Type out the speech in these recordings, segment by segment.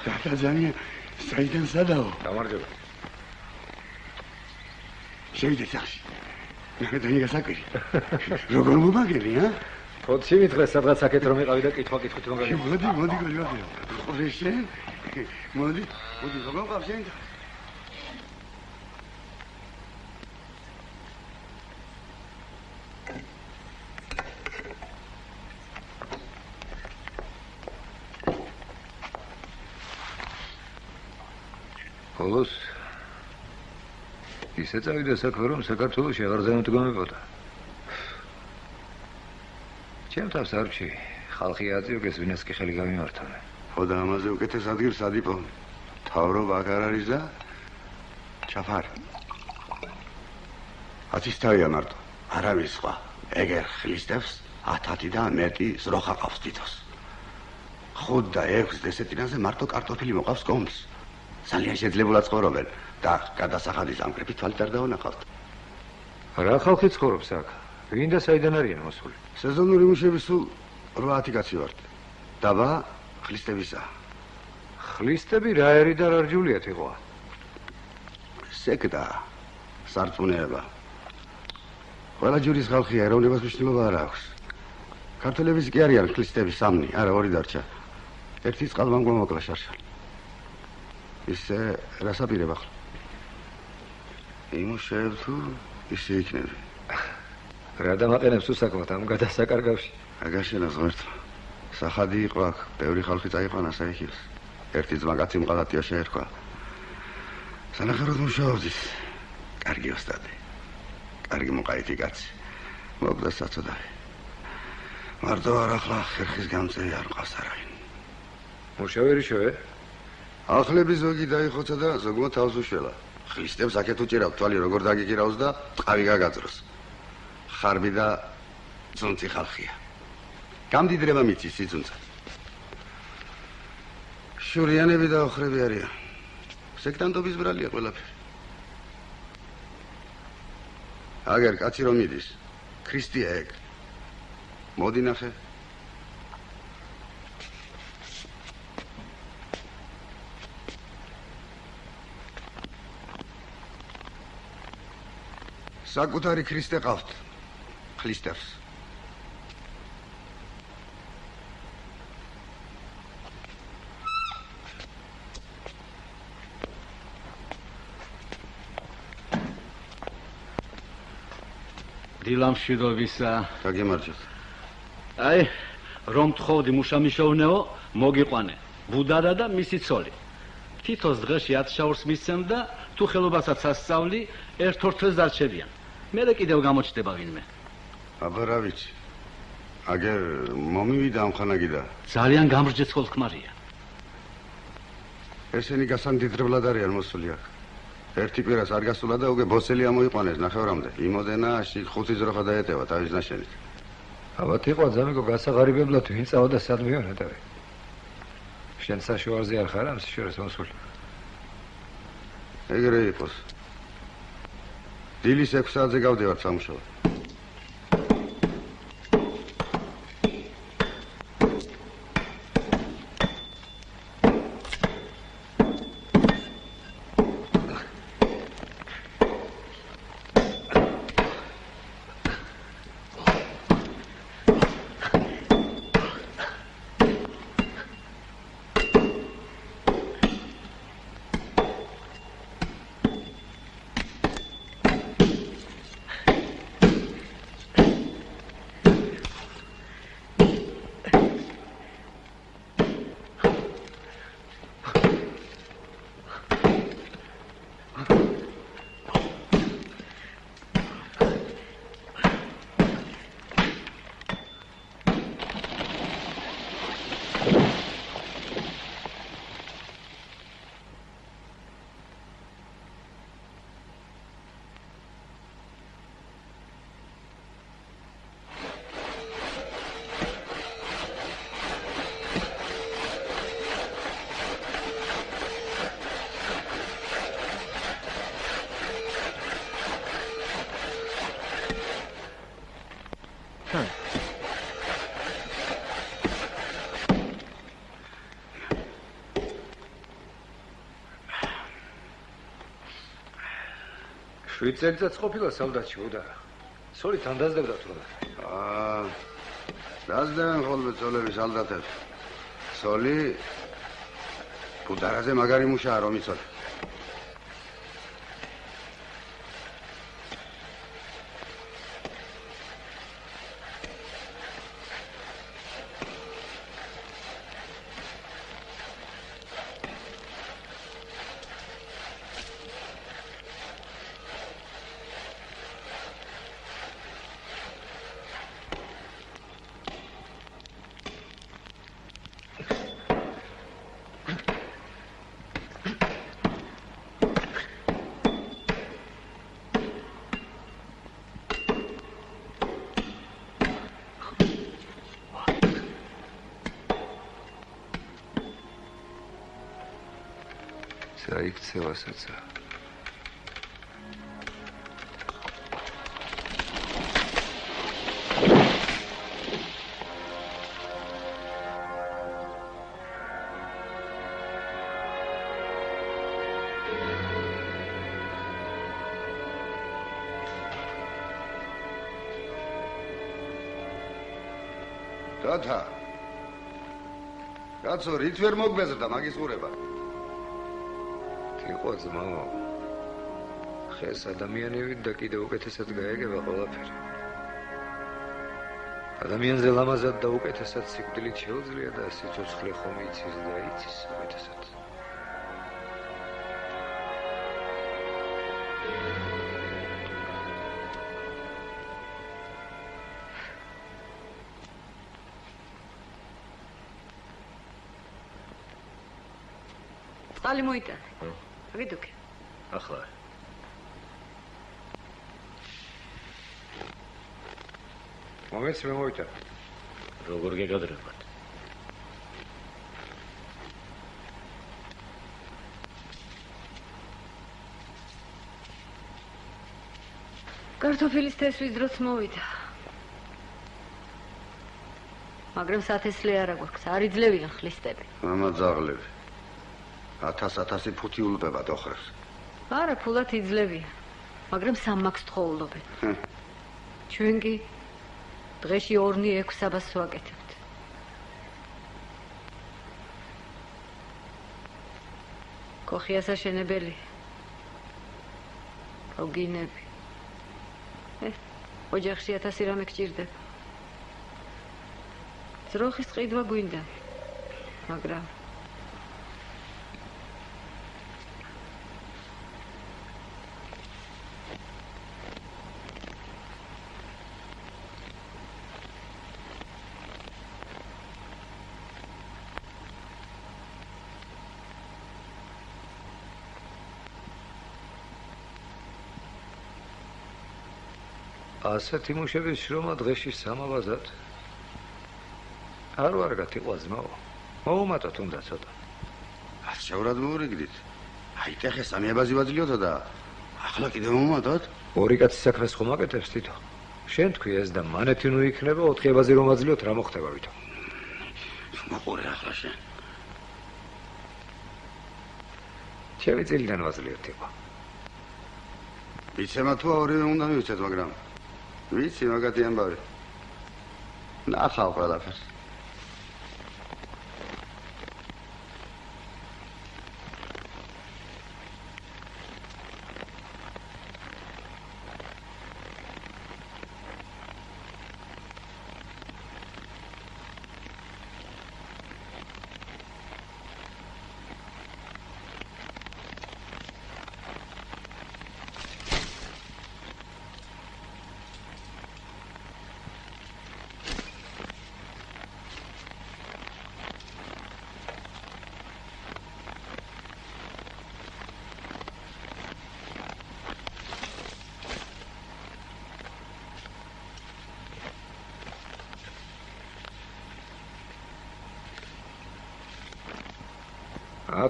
დაკაზანი საიდან სადაო? გამარჯობა. შევიდეთ სახში. ნახეთანი გასაკვირი. როგორ მომაგები, ა? ფოცი მითხრა სადღაც აქეთ რომ იყავი და კითხვა კითხვითი მაგარი. მოდი გოლიოდი. ყურეშენ. მოდი როგორ ყავს შენ? ხოლოს ისე წავიდა საქმე რომ საქართველოში აღარ დამდგომებოდა. ჩემ თავს არჩი ხალხი აწიოგეს ვინაც კი ხელი გამიმართონა. ხო და ამაზე უკეთეს ადგილს ადიპოვე. თავრობა აქ არ არის და ჩაფარი. ათისთავია მარტო. არავის სხვა. ეგერ ხლისტებს 10 და მეტი ზროხა ყავს თითოს. 5 და 6 დესეტინაზე მარტო კარტოფილი მოყავს კომს. ძალიან შეძლებულად ცხოვრობენ და გადასახადის ამკრეფი თვალით არ დაუნახავთ. რა ხალხი ცხოვრობს აქ? ვინ და საიდან არიან მოსული? სეზონური მუშები სულ 8 კაცი ვართ. დაბა ხლისტებისა. ხლისტები რა ერი და რა რჯულიათ იყო? სექტა, სარწმუნოება. ყველა ჯურის ხალხი ეროვნებას მნიშვნელობა არ აქვს. ქართველების კი არიან ხლისტები 3, არა 2 დარჩა. ერთი წყალმამგვა მოკლა შარშალი. ისე რასაპირებ ახლა? იმუშავებ თუ ისე იქნები. რა დამაყენებს უსაკმოდ ამ გადასაკარგავში? აგაშენას ღმერთმა. სახადი იყო აქ, ბევრი ხალხი წაიყვანა საიქილს. ერთი ძმა კაცი მყალატია შეერქვა. სანახევროდ მუშაობდის. კარგი ოსტატი. კარგი მოყაითი კაცი. მოკდა საწოდავი. მარტო არ ახლა ხერხის გამწევი არ მყავს არავინ. მუშავე რიშოვე? ახლები ზოგი დაიხოცა და ზოგმა თავს უშველა. ხლისტებს აქეთ უჭირავ თვალი როგორ დაგიგირავს და ტყავი გაგაძროს. ხარბი და ძუნწი ხალხია. გამდიდრება მიწის სიძუნწა. შურიანები და ოხრები არიან. სექტანტობის ბრალია ყველაფერი. აგერ კაცი რომ მიდის, ქრისტია ეგ. მოდი ნახე. საკუთარი ქრისტე ყავთ. ხლისტებს. დილამშვიდობისა. გაგემარჯოთ. აი, რომ თხოვდი მუშამიშოვნეო, მოგიყვანე. ბუდარა და მისი ცოლი. თითოს დღეში 10 შაურს მისცემ და თუ ხელობასაც ასწავლი, ერთ-ორ თვეს დარჩებიან. მერე კიდევ გამოჩნდება ვინმე. აბა რა ვიცი. აგერ მომივიდა ამ ხანაგიდა. ძალიან გამრჯე ცოლ-ქმარია. ესენი გასამდიდრებლად არიან მოსული აქ. ერთი კვირას არ გასულა და უკვე ბოსელი ამოიყვანეს ნახევრამდე. იმოდენა 5 ზროხა დაეტევა თავის ნაშენით. ალბათ იყო ზამიკო გასაღარიბებლად ვინ წავა და სად მივანატავე. შენ საშუალზე არ ხარ ამ სიშვერეს მოსული. ეგრე იყოს. დილის 6 საათზე გავდივართ სამუშაოდ. 7 წელიწადს ყოფილა სალდატში უდარა. სოლი თან დაძდებდა თურმე. დაძდებენ ხოლმე ძოლები სალდატებს. სოლი უდარაზე მაგარი მუშაა რომ იცოდე. იქცევასაც. დათა. კაცო, რით ვერ მოგბეზრდა მაგის ყურება? იყო ძმაო. ხეს ადამიანივით და კიდევ უკეთესად გაეგება ყველაფერი. ადამიანზე ლამაზად და უკეთესად სიკვდილით შეუძლია და სიცოცხლე ხომ იცის და იცის უკეთესად. წყალი მოიტანე. ვიდუქი. ახლა. მომეც მე მოიტანე. როგორ გეგადრებათ? კარტოფილის თესვის დროც მოვიდა. მაგრამ სათესლე არა გვაქვს, არ იძლევიან ხლისტები. მამა ძაღლები. 1000 ფუთი ულბება დოხრებს. არა, ფულად იძლევიან, მაგრამ სამმაქვს თხოვლობენ. ჩვენ კი დღეში 2-6 საბას ვაკეთებთ. კოხი ასაშენებელი.ოგინები. ოჯახში 1000 რამე გჭირდება. ძროხის ყიდვა გვინდა, მაგრამ ასეთი მუშების შრომა დღეში სამაბაზად არ ვარ გათიყვა ძმაო. მოუმატოთ უნდა ცოტა. ასეურად მოურიგდით. აიტეხე სამი აბაზი ვაძლიოთო და ახლა კიდევ მომატოთ? ორი კაცი საქმეს ხომ აკეთებს თითო. შენ თქვი ეს და მანეთი ნუ იქნება 4 აბაზი რომ აძლიოთ რა მოხდება ვითომ. მოყურე ახლა შენ. ჩემი წილიდან ვაძლიოთ იყო. ვიცემა თუ ორივე უნდა მივიცეთ, მაგრამ ვიცი მაგათი ამბავი. ნახავ ყველაფერს.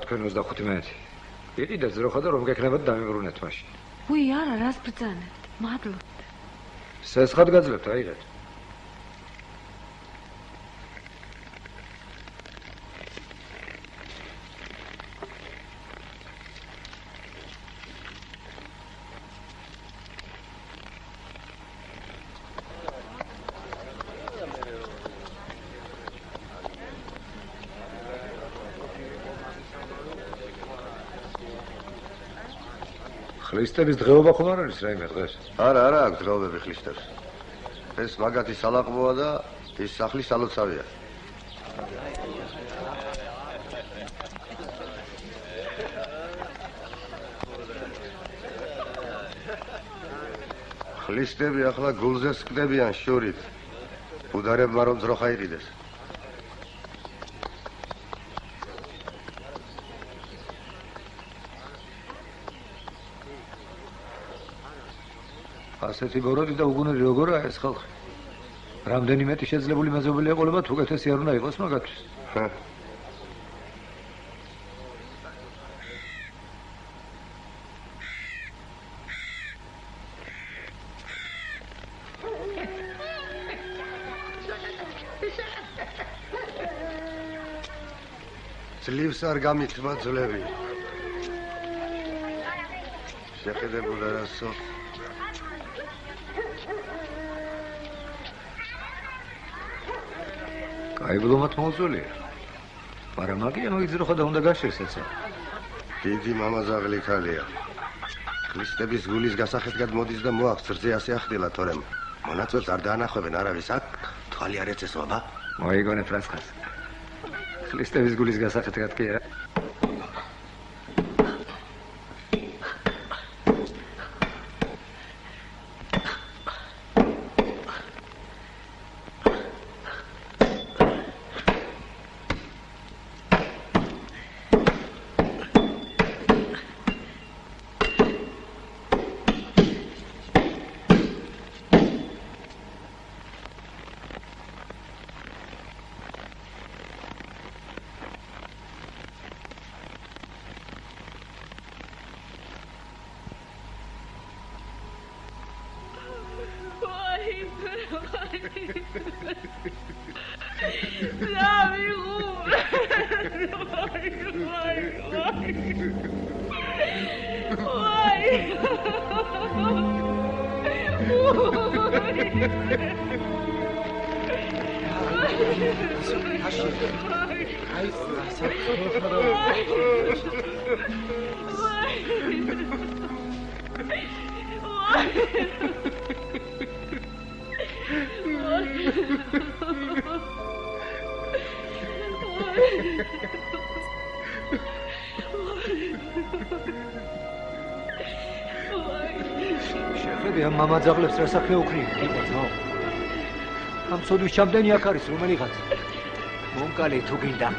თქვენ 25 მეტი. იყიდეთ ზროხა და რომ გეკნებათ დამიბრუნეთ მაშინ. უი, არა, რას ბრძანებთ? მადლობთ. სესხად გაძლევთ, აიღეთ. ხლისტების დღეობა ხომ არ არის რაიმე დღეს? არა, აქვს დღეობები ხლისტებს. ეს მაგათი სალაყბოა და ის სახლი სალოცავია. ხლისტები ახლა გულზე სკდებიან შორით. უდარებმა რომ ძროხა იყიდეს. ასეთი ბოროტი და უგუნური როგორაა ეს ხალხი? რამდენი მეტი შეძლებული მეზობელი ეყოლებათ, უკეთესი არ უნდა იყოს მაგათთვის. ძლივს არ გამithმა ძვლები. შეხედებოდა რასო. გაიბლომათ მოუწველია. მაგრამ მაგია მოიძროხა და უნდა გაშერსეცა. დიდი მამაზაღლი ქალია. ხლისტების გულის გასახეთგად მოდის და მოაქვს რძე ასე ახდელა, თორემ მონაწილს არ დაანახვებენ არავის აქ, თვალი არ ეწესოება. მოიგონე ფრასხას. ხლისტების გულის გასახეთგად კი არა. შეხედე ამ მამაძაღლებს რა საქმე უქრიან, იყო ძმაო. ამ სოდვის ჩამდენი აქ არის რომელიღაც. მომკალე თუ გინდა.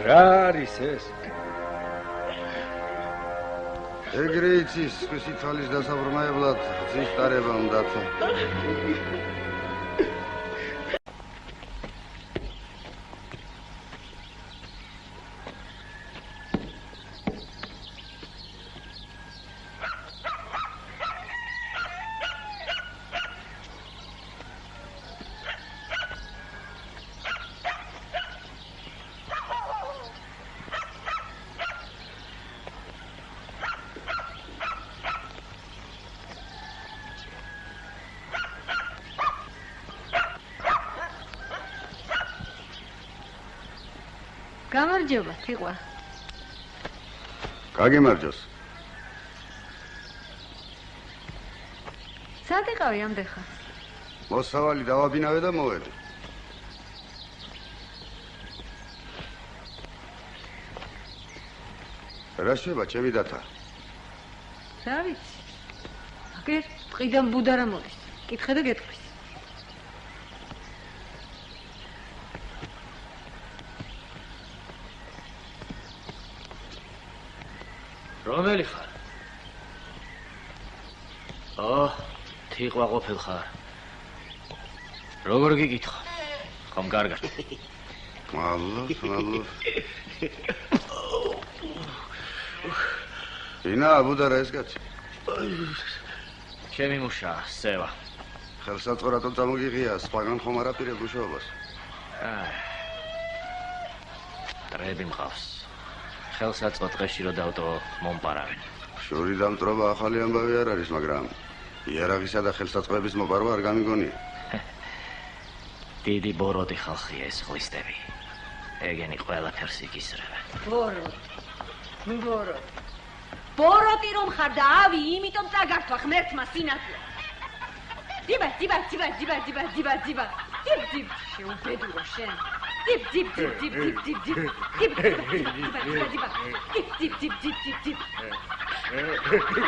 რა არის ეს? ეგრე იცის, სხვისი თვალის დასაბრუნებლად გზის ტარება უნდათ. გამარჯობა, თიყვა. გაგემარჯოს. სად იყავი ამდეხა? მოსავალი დავაბინავე და მოვედი. რა შევა, ჩემი დათა? რა ვიცი. აგერ ტყიდან ბუდარა მოდის. კითხე და გეტყვის. რომელი ხარ? თიყვა ყოფილ ხარ. როგორ გიკითხო? ხომ კარგად. მადლობ. ინა ბუდარა ეს კაცი. ჩემი მუშა, სევა. ხელსაწყო წამოგიღია, სხვაგან ხომ არ აპირებ მუშაობას. ტრები მყავს. ხელსაწყო დღეში რო დავტო მომპარავენ. შური დამტრობა ახალი ამბავი არ არის, მაგრამ იარაღისა და ხელსაწყოების მოპარვა არ გამიგონია. დიდი ბოროტი ხალხია ეს ხლისტები. ეგენი ყველაფერს იკისრებენ. ბოროტი რომ ხარ და ავი, იმიტომ წაგართვა ღმერთმა სინათლე. ძიბა. შეუბედურო შენ. ძიბ.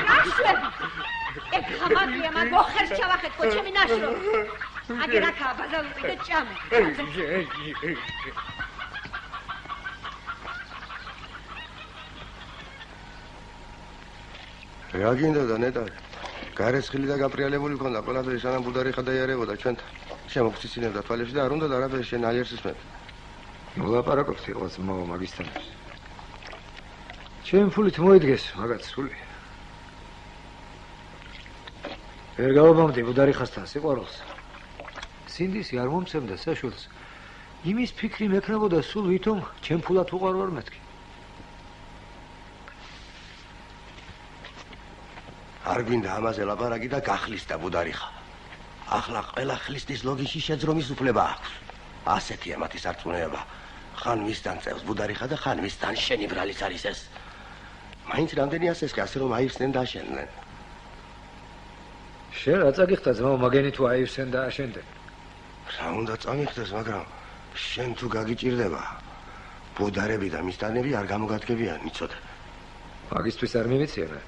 რაშვები. ეგ ხამატია მაგოხერ ჩავახეთქო ჩემი ნაშრო. აგერ აქაა ბაზალური და ჭამე. რა გინდა და ნეტარი? გარეცხილი და გაპრიალებული ქონდა ყველაფერი სანამ ბუდარიხა დაიარებოდა ჩვენთან. შემოგციცინებდა თვალებში და არ უნდა არაფერი შენ აიერს ისმენ. მოლაპარაკობთ იყოს მოვა მაგისთან. ჩემ ფულით მოიდგეს მაგაც სული. ვერ გავაბამდი ბუდარიხასთან სიყვარულს. სინდისი არ მომცემდა საშულს. იმის ფიქრი მექნებოდა სულ ვითომ ჩემ ფულად უყარ ვარ მეთქი. არ გვინდა ამაზე ლაპარაკი და გახლისტა ბუდარიხა. ახლა ყველა ხლისტის ლოგიში შეძრომის უფლება აქვს. ასეთია მათი სარწმუნოება. ხან მისთან წევს ბუდარიხა და ხან მისთან შენი ბრალის არის ეს. მაინც რამდენი ასესკი ასე რომ აივსნენ და აშენდნენ. შენ რა წაგიხდა ძმაო მაგენი თუ აივსენ და აშენდნენ? რა უნდა წამიხდეს, მაგრამ შენ თუ გაგიჭირდება, ბუდარები და მისთანები არ გამოგადგებიან, იცოდე. მაგისთვის არ მიმიციანე.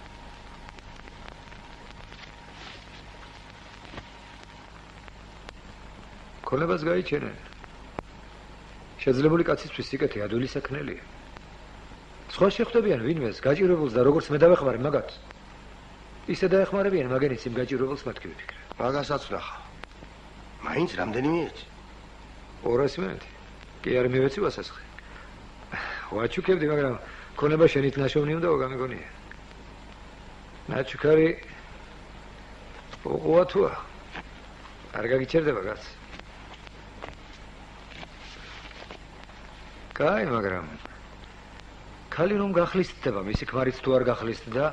ქონებას გაიჩენენ. შეძლებული კაცისთვის სიკეთე ადვილი საქმელია. სხვა შეხვდებიან ვინმეს გაჭირებულს და როგორც მე დავეხმარე მაგათ. ისე დაეხმარებიან მაგენიც იმ გაჭირებულს მათი ვიფიქრე. მაგასაც ვნახა. მაინც რამდენიმე იცი? 200 მენეთი. კი არ მივეცი ვასასხე. ვაჩუქებდი, მაგრამ ქონება შენით ნაშოვნი უნდა გამიგონია. ნაჩუქარი უყუათუა. არ გაგიჩერდება კაც. კაი, მაგრამ ქალი რომ გახლისტდება, მისი ქმარიც თუ არ გახლისტდა,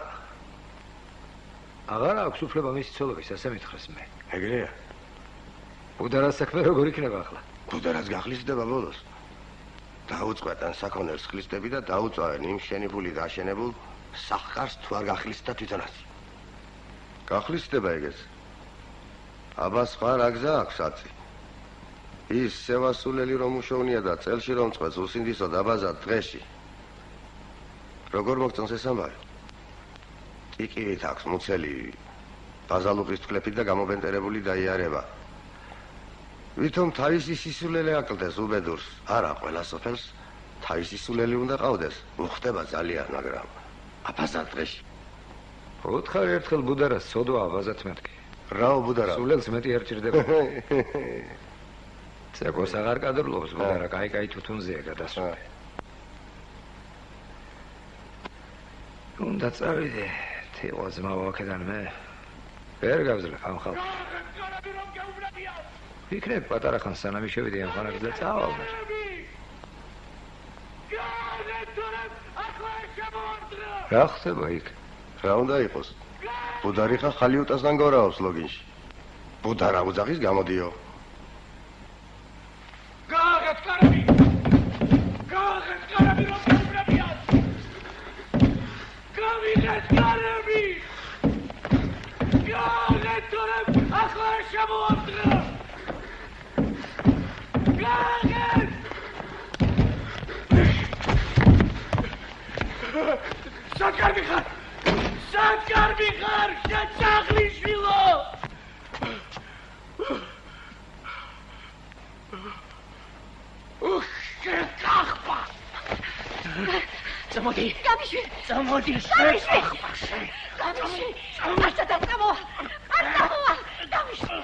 აღარ აქვს უფლება მისი ცოლობის, ასე მითხრეს მე. ეგრეა. ბუდარას საქმე როგორ იქნება ახლა? ბუდარას გახლისტდება ბოლოს. დაუწყვეტენ საქონელს ხლისტები და დაუწავენ იმ შენი ფულით აშენებულ სახკარს თუ არ გახლისტდა თვითონაც. გახლისტდება ეგეც. აბა სხვა რა გზა აქვს აწი? ის სევასულელი რომ უშოვნია და წელში რომ წყვეტს უსინდისო დაბაზად დღეში. როგორ მოგწონს ეს ამბავი? ტიკივით აქვს მუცელი ბაზალუყის თქლებით და გამობენტერებული დაიარება. ვითომ თავისი სისულელე აკლდეს უბედურს, არა ყველა სოფელს თავისი სულელი უნდა ყავდეს. უხდება ძალიან, მაგრამ აბაზად დღეში. უთხარ ერთხელ ბუდარას სოდვა აბაზად მეთქი. რაო ბუდარა? სულელს მეტი არ ჭირდება. ცეკოს აღარ კადრლობს ბუდარა, კაი თუთუნზეა გადასული. უნდა წავიდე, თეო ძმაო აქედან მე. ვერ გავძლებ ამ ხალხს. ვიქნებ პატარა ხან სანამ შევიდე ამ ხანაკს და წავალ. რა ხდება იქ? რა უნდა იყოს? ბუდარიხა ხალიუტასთან გორაობს ლოგინში. ბუდარა უძახის გამოდიო. გააღეთ კარები რომ გაუბრებიან. გავიღეთ კარები. გააღეთ თორემ ახლა შემოვარდრა. გააღეთ. საკარბი ხარ. შეცაღლიშვილო. კახპა. წამოდი. გამიშვი. წამოდი. გამიშვი. არ წამოვა. გამიშვი.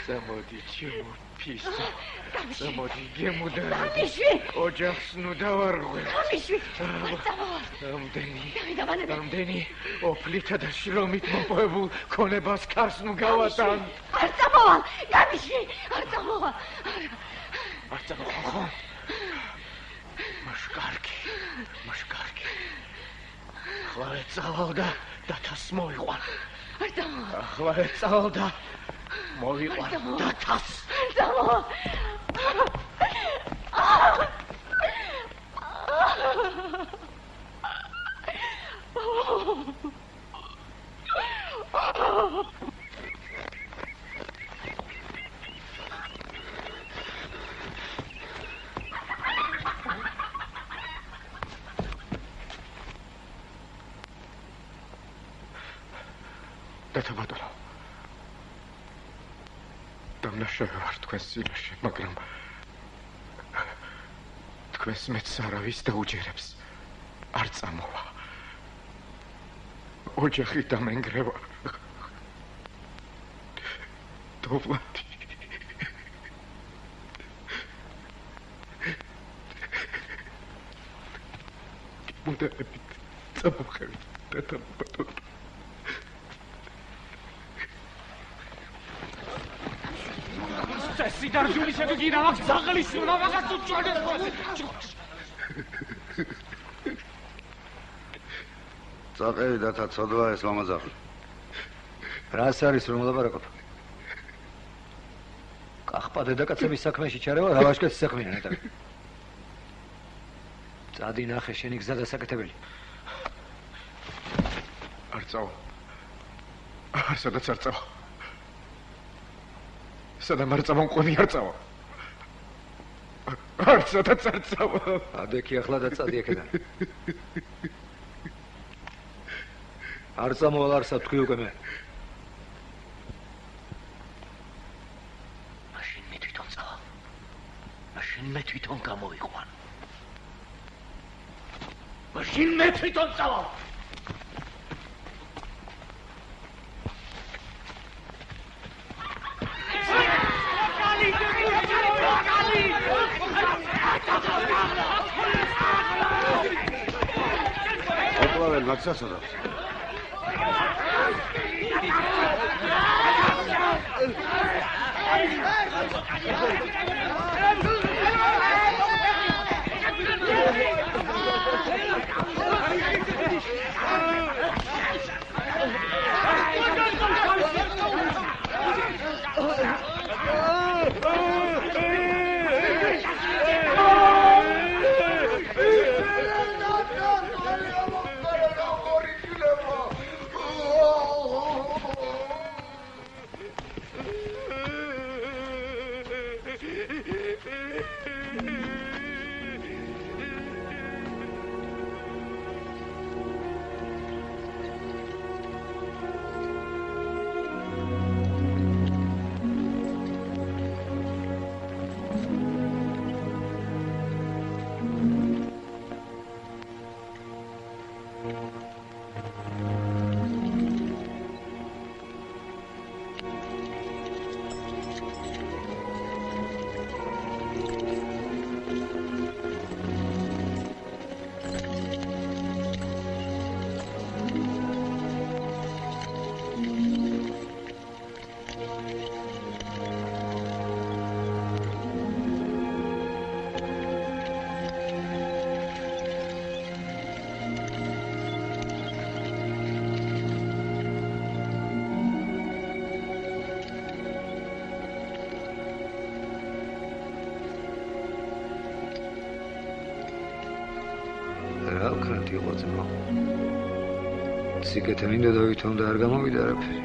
Замоди, чему писал? Замоди, ему дали. Оджахс, ну даваргу. Ამდენი, ოფლით და შრომით მოპოვებულ ქონებას ქარს ნუ გავატან. არ წამოვალ, გამიშვი, არ წამოვალ. არ წამოვალ ხო? მაშკარგი. ახლა ეწავალ და დათას მოიყვან. არ წამოვალ. ახლა ეწავალ და მოიყვან დათას. არ წამოვალ. დათაბატონო. დამნაშავე ვარ თქვენს წინაშე, მაგრამ თქვენს მეც არავის დაუჯერებს. არ წამოვა. ოჯახი დამენგრევა. დოვლადი. მუდარებით წამოხევით დათაბატონო. სიდარჯული შეგიგინა მაგ ზაღლის მაგას თუ ჭოდეს წაყევი დათა ცოდვა ეს მამაძაღლი. რას არის რომ ლაპარაკობ? კახპა დედაკაცების საქმეში ჩარევა რავაშკეთის საქმეა ნეტა. წადი ნახე შენი გზა დასაკეთებელი. არ წავა. სადაც არ წავა. სადამ არ წავა მყოლი არ წავა. არ სადაც არ წავა. ადექი ახლა და წადი აქედან. არ წამოვალ არსა თქვი უკვე მე. მაშინ მე თვითონ წავა. მაშინ მე თვითონ გამოვიყვან. მაშინ მე თვითონ წავა. ოპლაվել მაგსასოდა. რა ვქნათ იყო ძმა. სიკეთე მინდა და ვითომ და არ გამოვიდა არაფერი.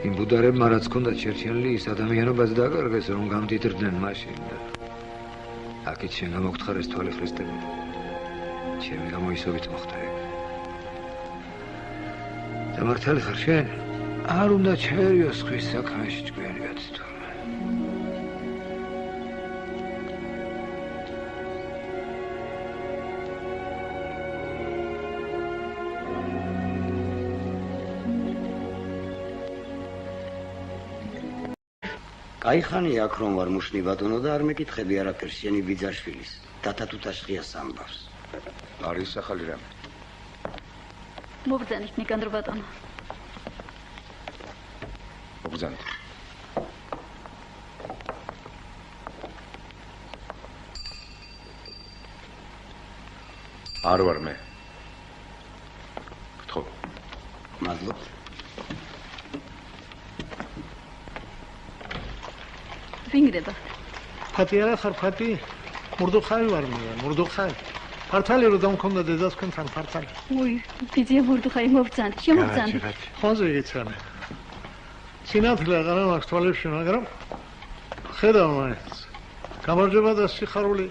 იმ ბუდარებმა რაც ჰქონდათ შერჩენილი ის ადამიანობას დაკარგეს რომ გამდიდრდნენ მაშინ და აქეთ შენ გამოგთხარეს თვალე ხრისტები. ჩემი გამოისობით მოხდა ეგ. და მართალი ხარ შენ? არ უნდა ჩაერიოს ხვის საქმეში ჭკვიანი კაცი თურმე. კაიხანი აქ რომ ვარ მუშნი ბატონო და არ მეკითხები არაფერს შენი ბიძაშვილის დათათუთაშხიას ამბავს. არის ახალი რამე. მოგზავნით ნიკანდრო ბატონო. მოგზავნით. არ ვარ მე. ხო. მადლობ. ვინგდება? ფათი არა ხარ ფათი? მურდუხაი ვარ მე, მურდუხაი. ფართალი რო დამქონდა დედასკენთან ფართალი. უი, ბიძია მურდუხაი მოვძანთ, შემოვძანთ. ხონზე იცანე. სინათლე აღარ მაქვს თვალებში, მაგრამ ხედავ მაინც. გამარჯობა და სიხარული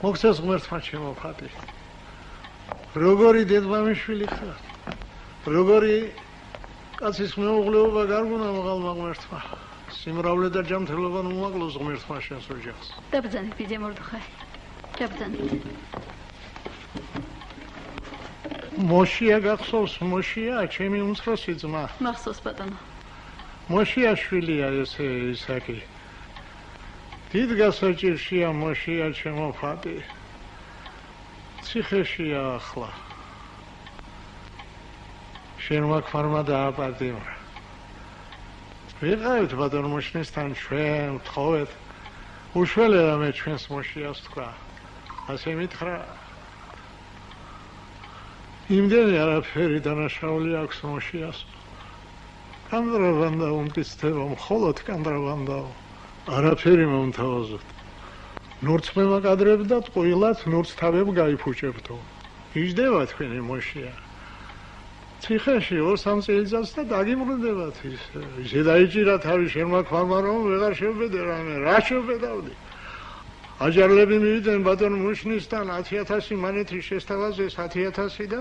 მოგცეს ღმერთმა ჩემო ფათი. როგორი დედმამიშვილი ხარ? როგორი კაცის მეუღლეობა გარგუნა მაღალმა ღმერთმა. სიმრავლე და ჯანმრთელობა უმაღლოს ღმერთმა შენს ოჯახს. დაბრძანეთ ბიძია მურდუხაი. დაბრძანეთ. მოშია გახსოვს, მოშია, ჩემი უმცროსი ძმა. მახსოვს ბატონო. მოშია შვილია ესე ისაკი. დიდ გასაჭირშია მოშია ჩემო ფატი. ციხეშია ახლა. შენმა ქმარმა დააპატიმრა. ვიყავით ბატონ მოშნისთან ჩვენ ვთხოვეთ. უშველე რამე ჩვენს მოშიას თქვა. ასე მითხრა. იმდენი არაფერი დანაშაული აქვს მოშიას. კანდრავანდა უმტისდება, მხოლოდ კანდრავანდაო. არაფერი მომთავაზოთ. ნურც მემაკადრებდა, ტყუილად ნურც თავებ გაიფუჭებდო. იჯდება თქვენი მოშია. ციხეში 2-3 წელიწადს და დაგიმრუნდებათ ისე დაიჭირა თავი შენმა ქმარმა რომ ვეღარ შევბედე რამე, რა შევბედავდი. აჯარლები მივიდნენ ბატონ მუშნისთან 10,000 მანეთი შესთავაზე 10,000 და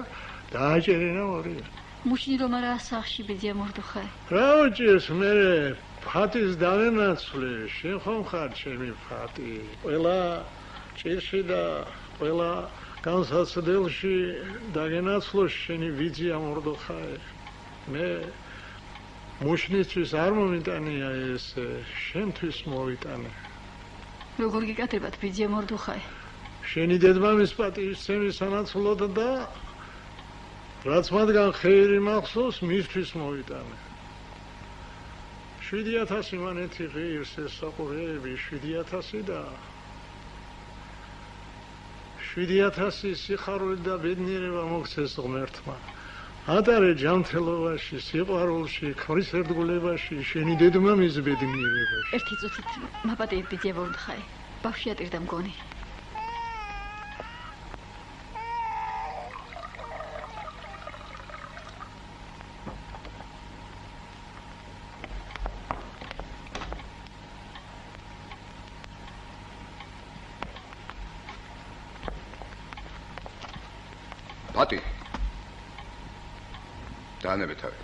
დააჭერინა ორი. მუშნი რომ არა სახში ბიძია მურდუხაი. რა უჭირს მე ფატის დავენაცვლე, შენ ხომ ხარ ჩემი ფატი. ყველა ჭირში და ყველა განსაცდელში დაგენაცვლო შენი ბიძია მურდუხაი. მე მუშნისთვის არ მომიტანია ეს, შენთვის მოვიტანე. როგორ გიკეთებათ ბიძია მურდუხაი? შენი დედმამის პატივისცემის სანაცვლოდ და რაც მათგან ხეირი მახსოვს, მისთვის მოვიტანე. 7,000 მანეთი ღირს ეს საყურეები, 7,000 და 7,000 სიხარული და ბედნიერება მოგცეს ღმერთმა. ატარე ჯანმრთელობაში, სიყვარულში, ქმრის ერთგულებაში, შენი დედმამის ბედნიერებაში. ერთი წუთით მაპატიეთ ბიძია მურდუხაი. ბავშვი ატირდა მგონი. ფატი. დაანებე თავი.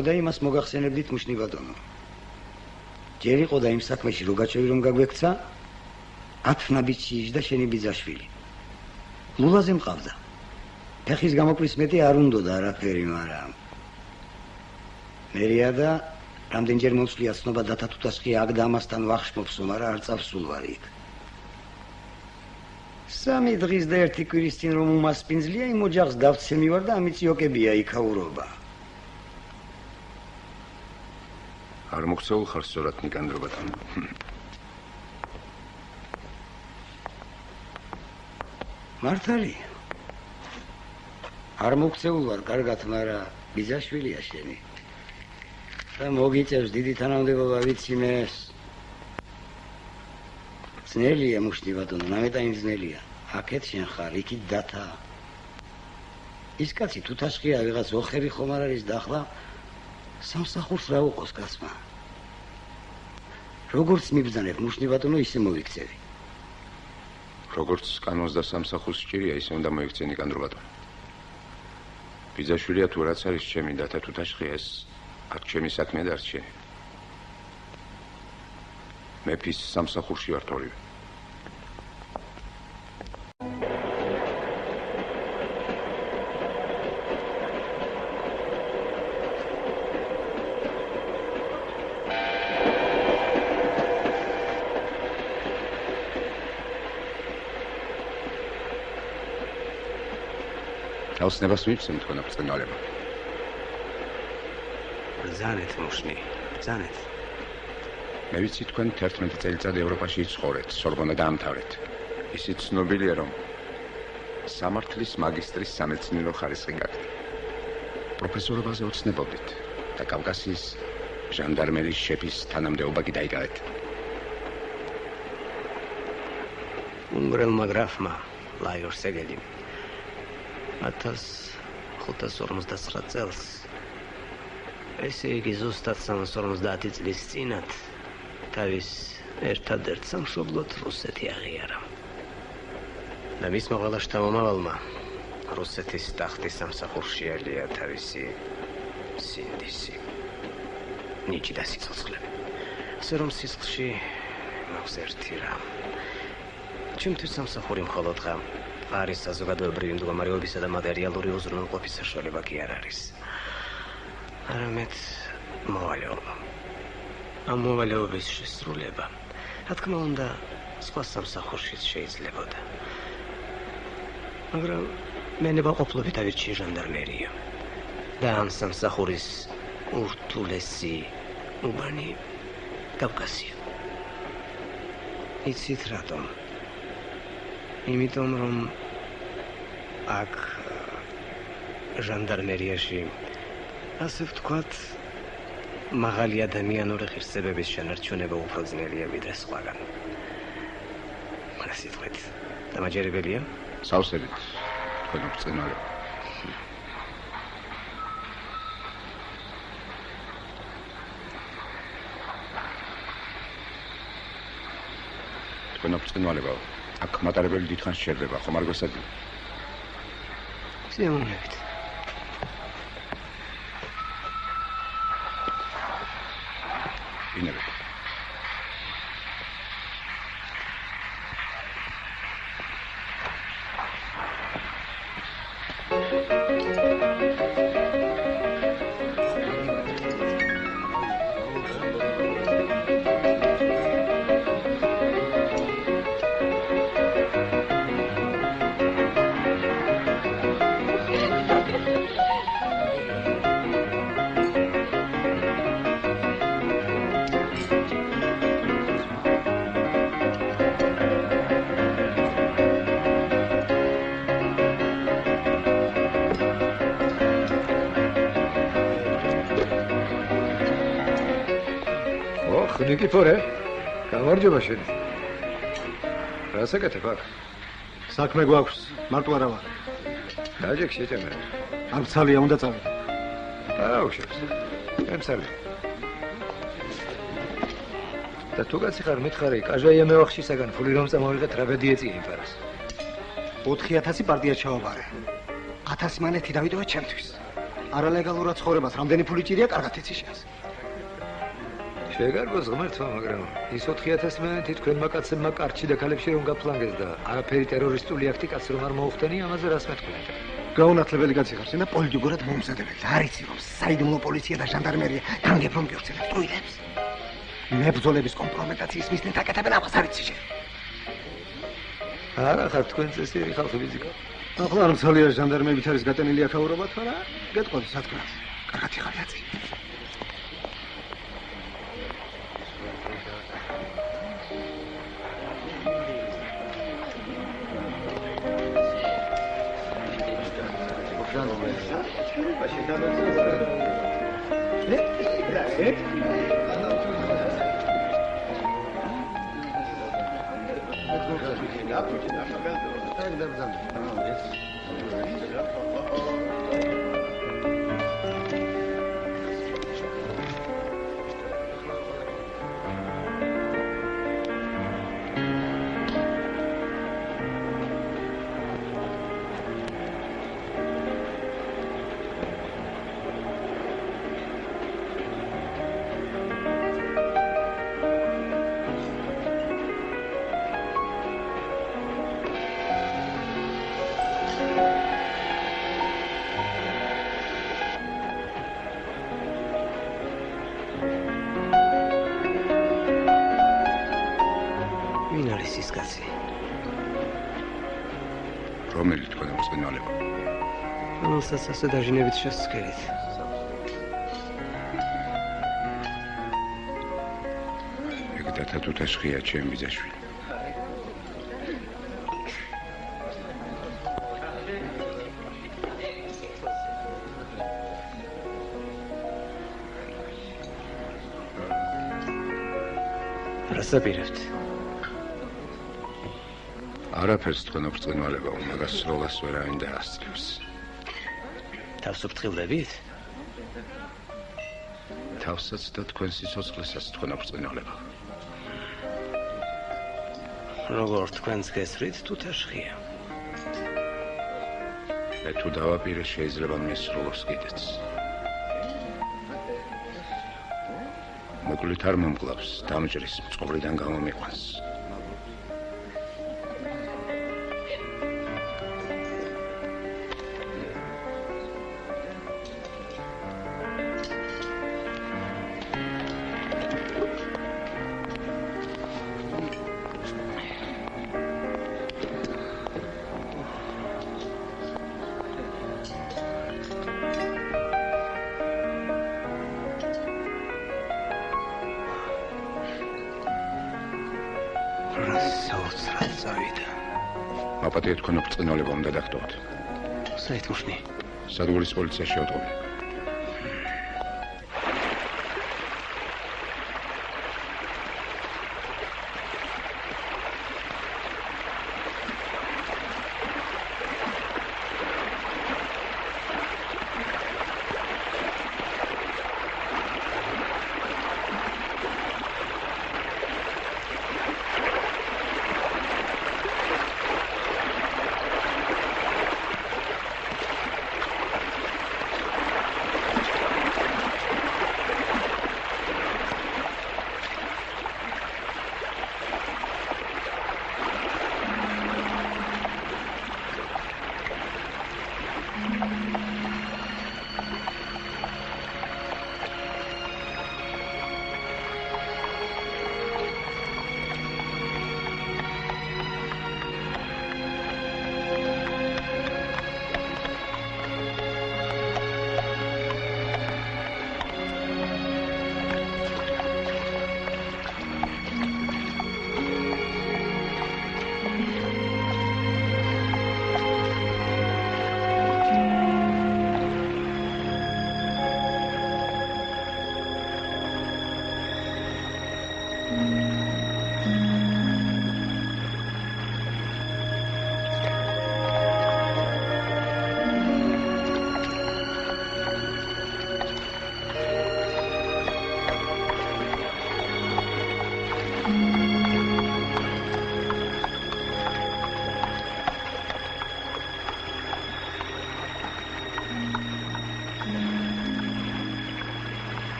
და იმას მოგახსენებდით მუშნი ბატონო. ჯერ იყო და იმ საქმეში რო გაჩვევი რომ გაგვექცა 10 ნაბიჯი იჯდა შენი ბიძაშვილი. ლულაზე მყავდა. ფეხის გამოკვის მეტი არ უნდოდა არაფერი, მაგრამ მერია და რამდენჯერ მოწვია ცნობა დათათუთასხი აქ და ამასთან ვახში მოფსო, მაგრამ არ წავსულ ვარ იქ. 3 დღის და 1 კვირის წინ რომ უმასპინძლია იმ ოჯახს დავცემი ვარ და ამით იოკებია იქაურობა. არ მოგცეულ ხარ სწორად ნიკანდრო ბატონო. მართალი. არ მოგწეულ ვარ კარგად, მაგრამ ბიძაშვილია შენი. და მოგიწევს დიდი თანამდებობა ვიცი მეს. ძნელია მუშტი ბატონო, ნამეტანი ძნელია. აქეთ შენ ხარ, იქით დათა. ის კაცი თუ თაშხია ვიღაც ოხერი ხომ არ არის და ახლა სამსახურს რა უყოს კაცმა. როგორც მიბრძანებ მუშტი ბატონო, ისე მოიქცევი. როგორც კანონს და სამსახურს სჭირია, ისე უნდა მოიქცენი კანდრო ბატონო. ბიძაშვილია თუ რაც არის ჩემი დათა თუ თაშხია ეს აქ ჩემი საქმე და არც შენი. მეფის სამსახურში ვართ ორივე. აუცნებას მივცემ თქვენ აბრძანებლა. ბრძანეთ მუშნი, ბრძანეთ. მე ვიცი თქვენ 11 წელიწად ევროპაში ცხოვრეთ, სორბონა დაამთავრეთ. ისიც ცნობილია რომ სამართლის მაგისტრის სამეცნიერო ხარისხი გაქვთ. პროფესორობაზე ოცნებობდით და კავკასიის ჟანდარმერის შეფის თანამდებობა კი დაიკავეთ. უნგრელმა გრაფმა ლაიორ სეგელიმ 1559 წელს ესე იგი ზუსტად 350 წლის წინათ თავის ერთადერთ სამშობლოდ რუსეთი აღიარა. და მისმა ყველა შთამომავალმა რუსეთის ტახტის სამსახურში ალია თავისი სინდისი, ნიჭი და სიცოცხლე. ასე რომ სისხლში მაქვს ერთი რამ. ჩემთვის სამსახური მხოლოდ ღა არის საზოგადოებრივი მდგომარეობისა და მატერიალური უზრუნველყოფის საშუალება კი არ არის. არამედ მოვალეობა. ამ მოვალეობის შესრულება, რა თქმა უნდა, სხვა სამსახურშიც შეიძლებოდა. მაგრამ მე ნებაყოფლობით ავირჩიე ჟანდარმერია. და ამ სამსახურის ურთულესი უბანი კავკასია. იცით რატომ? იმიტომ რომ აქ ჟანდარმერიაში ასე ვთქვათ მაღალი ადამიანური ღირსებების შენარჩუნება უფრო ძნელია ვიდრე სხვაგან. ასე ვთქვით, დამაჯერებელია? სავსებით თქვენ უბრძანებლა. თქვენ უბრძანებლა. აქ მატარებელი დიდხანს შეერდება, ხომ არ გასაგებია? სიამოვნებით. ინერე. ნიკიფორე, გამარჯობა შენ. რა საკეთებ აქ? საქმე გვაქვს, მარტო არა ვარ. დაჯექ შეჭამე. არ მცალია, უნდა წავიდე. აუშვებს. ემსალი. და თუ კაცი ხარ მითხარი, კაჟაია მევახშისაგან ფული რომ წამოვიღეთ რა ბედი ეწია იმპერას. 4000 პარტია ჩავაბარე. 1000 მანეთი დავიდოა ჩემთვის. არალეგალურად ცხოვრებას რამდენი ფული ჭირია, კარგად იცი შენს. შეგარგოს ღმერთმა, მაგრამ ის 4000 მანეთი თქვენმა კაცებმა კარჩი და ქალებში რომ გაფლანგეს და არაფერი ტერორისტული აქტი კაც რომ არ მოუხდენი, ამაზე რას მეთქვით? გაუნათლებელი კაცი ხარ შენ და პოლიტიკურად მომზადებელი. არ იცი რომ საიდუმლო პოლიცია და ჟანდარმერია განგებ რომ გიორცელებს ტყუილებს. მებრძოლების კომპრომეტაციის მისდენ დაკეთებენ ამას არ იცი შენ. არა ხარ თქვენ წესიერი ხალხი ბიზიკა. ახლა არ მცალია ჟანდარმებით არის გატენილი აქაურობა თუ არა? გეტყვი სათქმას. კარგად იხარ დაწი. რომელი თქვენ უწყინვალება? რომელსაც ასე დაჟინებით შესწრებით. ეგ დათა თუთაშხია ჩემი ბიძაშვილი. რასაპირებთ? არაფერს თქვენ უბრწყინვალება, მაგას სროლას ვერავინ დაასწრებს. თავს ვფრთხილდებით? თავსაც და თქვენ სიცოცხლესაც თქვენ უბრწყინვალება. როგორ თქვენს გესრით თუთაშხია. მე თუ დავაპირე შეიძლება მესროლოს კიდეც. მოკლედ არ მომკლავს, დამჭრის წყობრიდან გამომიყვანს. აპატია თქვენ უბრწყინვალება უნდა დაგტოვოთ. საერთმოშნი. სადგურის პოლიციაში ავტოვე.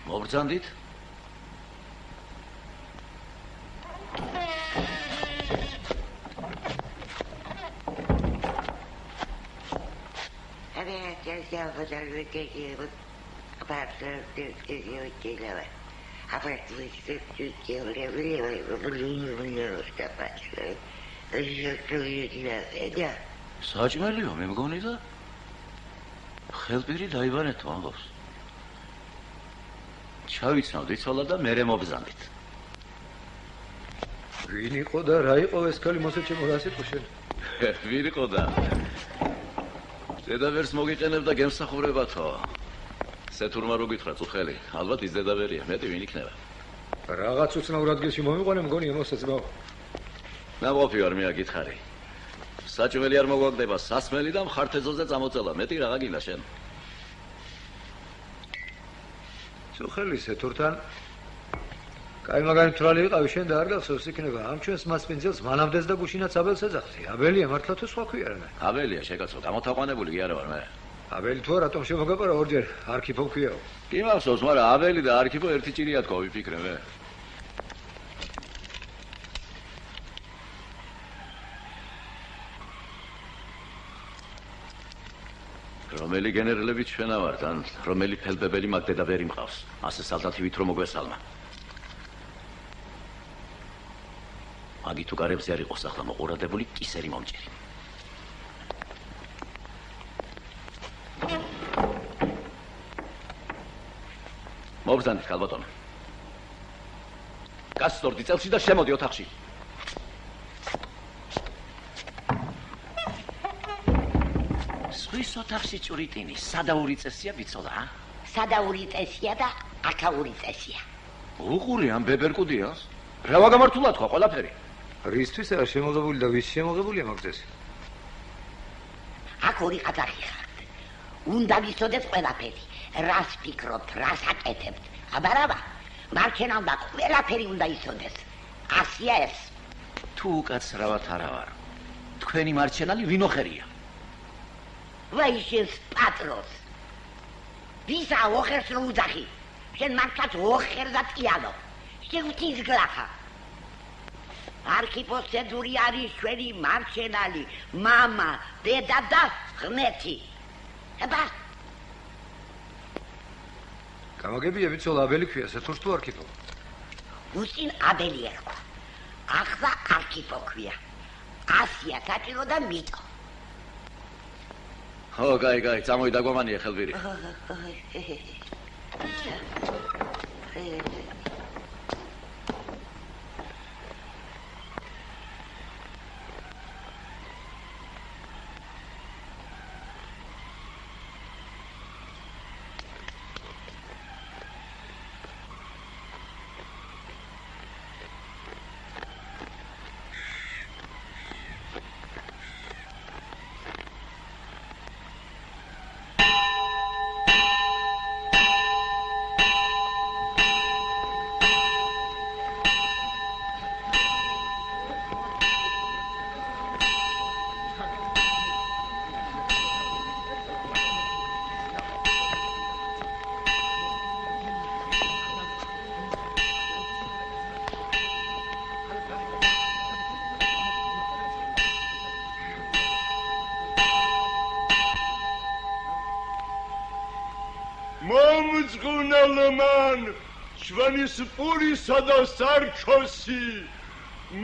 მობრძანდით? საჭმელიო მე მგონი და ხელპირი დაიბანეთო ამბობს. ჩავიცნავ დიცოლა და მერე მობზანდით. ვინ იყო და რა იყო ეს ქალი მოსეჩემო რა სიტყვა შენ? ვინ იყო და დედავერს მოგიყენებ და გემსახურებათო. სეთურმა რო გითხრა წუხელი, ალბათ ის დედავერია, მეტი ვინ იქნება? რაღაც უცნაურ ადგილში მომიყვანე მგონია მოსაძმაო. ნაყოფი არ მეაგითხარი. საჭმელი არ მოგვაგდება, სასმელი და მხართეზოზე წამოწელა, მეტი რაღა გინდა შენ? წუხელი სეთურთან კაი მაგარი თვალი იყავი შენ და არ გახსოვს იქნება ამ ჩვენს მასპინძელს მანამდეც და გუშინაც აბელს ეძახდი. აბელია მართლა თუ სხვა ქვია რა? აბელია შეკაცო, გამოთაყვანებული კი არა ვარ მე. აბელი თუ რატომ შემოგაპარა ორჯერ არქიპო ქვიაო. კი მახსოვს, მაგრამ აბელი და არქიპო ერთი ჭირია თქო, ვიფიქრე მე. რომელი გენერლები ჩვენა ვართ, ან რომელი ფელბებელი მაგ დედავერი მყავს. ასე სალდათივით რომ მოგვესალმა. მაგი თუ გარებზე არ იყოს ახლა მოყურადებული კისერი მომჭერი. მობრძანდით ქალბატონო. გასწორდი წელში და შემოდი ოთახში. სვის ოთახში ჭურიტინი, სადაური წესია ვიცოდა? სადაური წესია და აკაური წესია. უყური ამ ბებერკუდიას? რა ვაგამართულა თქვა ყველაფერი? რისთვის არ შემოღებული და ვის შემოღებულია მაგწესი? აქ ორი ყაზახი ხართ. უნდა ვიცოდეთ ყველაფერი. რას ფიქრობთ, რას აკეთებთ? აბარავა, მარჩენალ და ყველაფერი უნდა იცოდეს. ასია ეს. თუ უკაცრავად არა ვარ. თქვენი მარჩენალი ვინო ხერია? ვაი შენს პატრონს. ვისა ოხერს რომ უძახი? შენ მართლაც ოხერ და ტიალო. შევთის გლახა. არქიპოს ცედური არის ჩვენი მარჩენალი, მამა, დედა და ღმერთი. აბა გამაგებია ვიცოლა აბელი ქვია, სეთურს თუ არქიპო? უსინ აბელი ერქვა. ახლა არქიპო ქვია. ასია საჭირო და მიტო. ო, გაი, წამოიდა გვამანია ხელბირი. მომძღვნელმან ჩვენის პურისა და სარჩოსი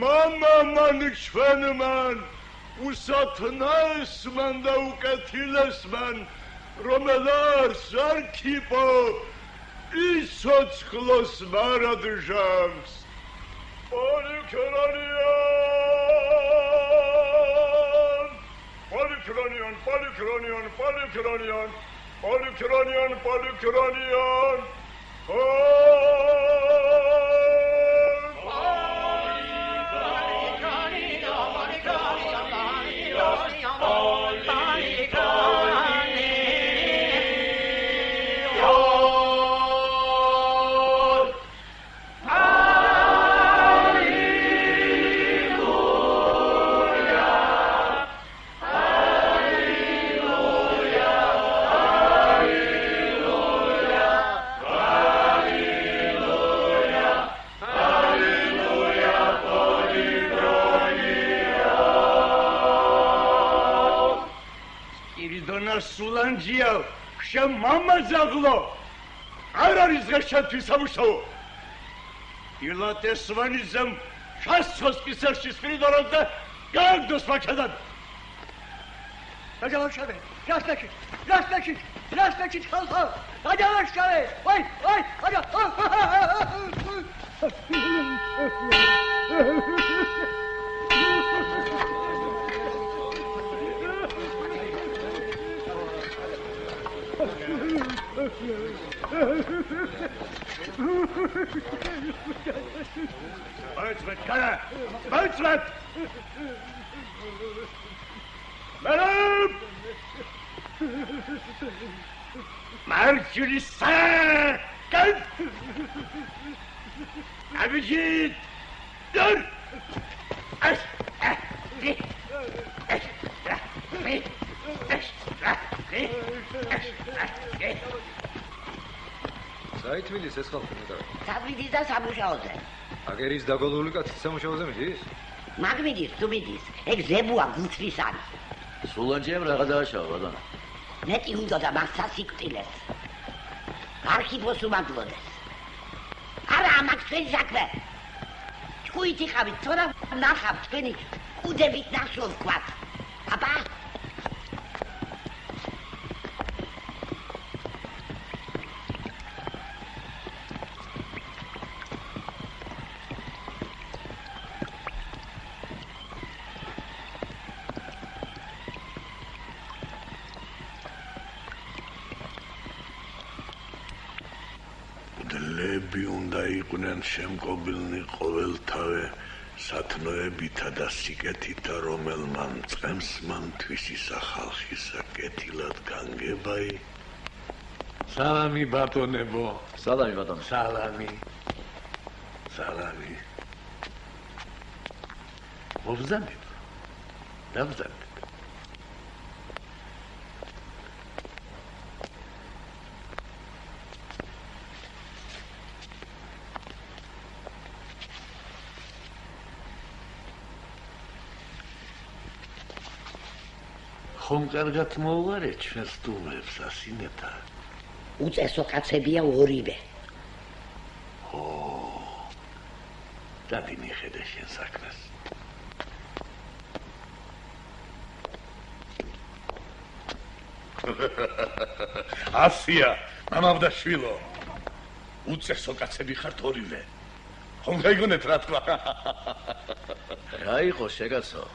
მამამან ჩვენმან უსათნაესმან და უკეთილესმან რომელას არქიპო ისოცხლოს მარადჟამს Polychronion. სულანჯია შენ мама ზაღლო არ არის დღეს შენთვის სამუშაო ილატესვანიზემ შასწოს კისერში სპირიდოროს და გაგდოს მაჩადან დაჯავშავე რასტაში ხალხო დაჯავშავე ვაი აჯა Baitsmet, kana! Baitsmet! Merhaba! Merkür'ü sen! Gel! Abicit! Dur! საითვილის ეს ხალხი მეტად. საბრიდის და სამუშაოზე. აგერის დაგოლული კაცი სამუშაოზე მიდის? მაგ მიდის, თუ მიდის. ეგ ზებუა გულწრის არის. სულანჯიამ რაღა დააშავა ბატონო. მეტი უნდა და მას სასიკვდილეს. არქიპოს უმადლოდეს. არა, მაგ თქვენი საქმე. ჭკუით იყავით, თორემ ნახავთ თქვენი კუდებით ნახშო ვქვათ. აბა იყვნენ შემკობილნი ყოველთავე სათნოებითა და სიკეთითა რომელმან წემს მან თვისისა ხალხისა კეთილად განგებაი სალამი ბატონებო სალამი ბატონო სალამი მობრძანეთ დავძანეთ ხომ კარგად მოუვარეთ ჩვენს სტუმრებს ასინეთა უწესო კაცებია ორივე დადი მიხედე შენ საქმეს ასია მამავ და შვილო უწესო კაცები ხართ ორივე ხომ გაიგონეთ რა თქვა რა იყო შეგაცო